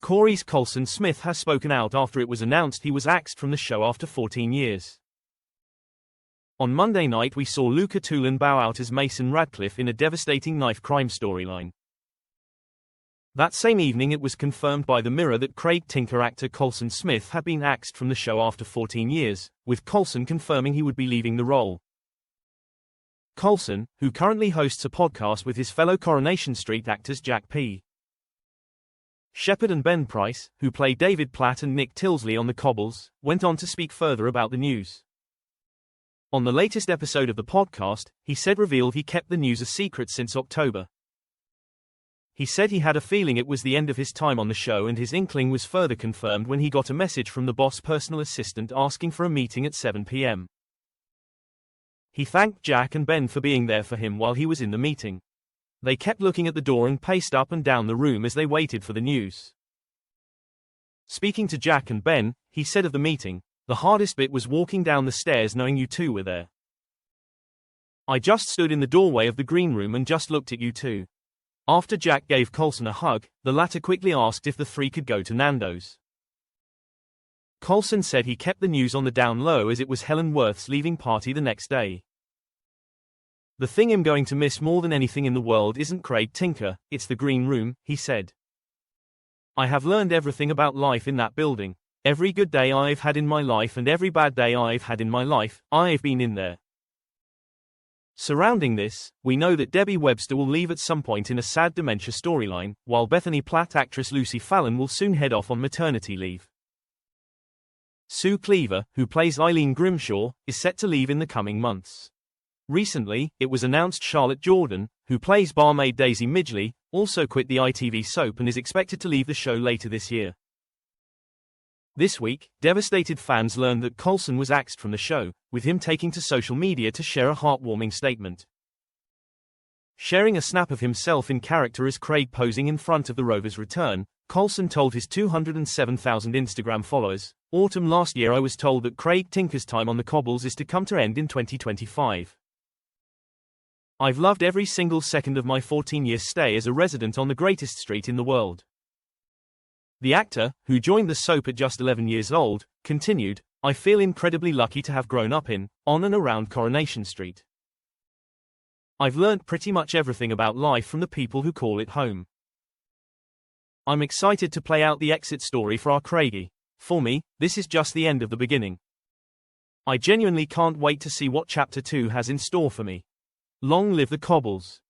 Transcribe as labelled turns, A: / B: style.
A: Corey's Colson Smith has spoken out after it was announced he was axed from the show after 14 years. On Monday night we saw Luca Toolan bow out as Mason Radcliffe in a devastating knife crime storyline. That same evening it was confirmed by the Mirror that Craig Tinker actor Colson Smith had been axed from the show after 14 years, with Colson confirming he would be leaving the role. Colson, who currently hosts a podcast with his fellow Coronation Street actors Jack P. Shepard and Ben Price, who play David Platt and Nick Tilsley on the Cobbles, went on to speak further about the news. On the latest episode of the podcast, he revealed he kept the news a secret since October. He said he had a feeling it was the end of his time on the show, and his inkling was further confirmed when he got a message from the boss' personal assistant asking for a meeting at 7 p.m. He thanked Jack and Ben for being there for him while he was in the meeting. They kept looking at the door and paced up and down the room as they waited for the news. Speaking to Jack and Ben, he said of the meeting, "The hardest bit was walking down the stairs knowing you two were there. I just stood in the doorway of the green room and just looked at you two." After Jack gave Colson a hug, the latter quickly asked if the three could go to Nando's. Colson said he kept the news on the down low as it was Helen Worth's leaving party the next day. "The thing I'm going to miss more than anything in the world isn't Craig Tinker, it's the green room," he said. "I have learned everything about life in that building. Every good day I've had in my life and every bad day I've had in my life, I've been in there." Surrounding this, we know that Debbie Webster will leave at some point in a sad dementia storyline, while Bethany Platt actress Lucy Fallon will soon head off on maternity leave. Sue Cleaver, who plays Eileen Grimshaw, is set to leave in the coming months. Recently, it was announced Charlotte Jordan, who plays barmaid Daisy Midgley, also quit the ITV soap and is expected to leave the show later this year. This week, devastated fans learned that Colson was axed from the show, with him taking to social media to share a heartwarming statement. Sharing a snap of himself in character as Craig posing in front of the rover's return, Colson told his 207,000 Instagram followers, "Autumn last year I was told that Craig Tinker's time on the Cobbles is to come to end in 2025. I've loved every single second of my 14-year stay as a resident on the greatest street in the world." The actor, who joined the soap at just 11 years old, continued, "I feel incredibly lucky to have grown up in, on and around Coronation Street. I've learnt pretty much everything about life from the people who call it home. I'm excited to play out the exit story for our Craigie. For me, this is just the end of the beginning. I genuinely can't wait to see what Chapter 2 has in store for me. Long live the Cobbles."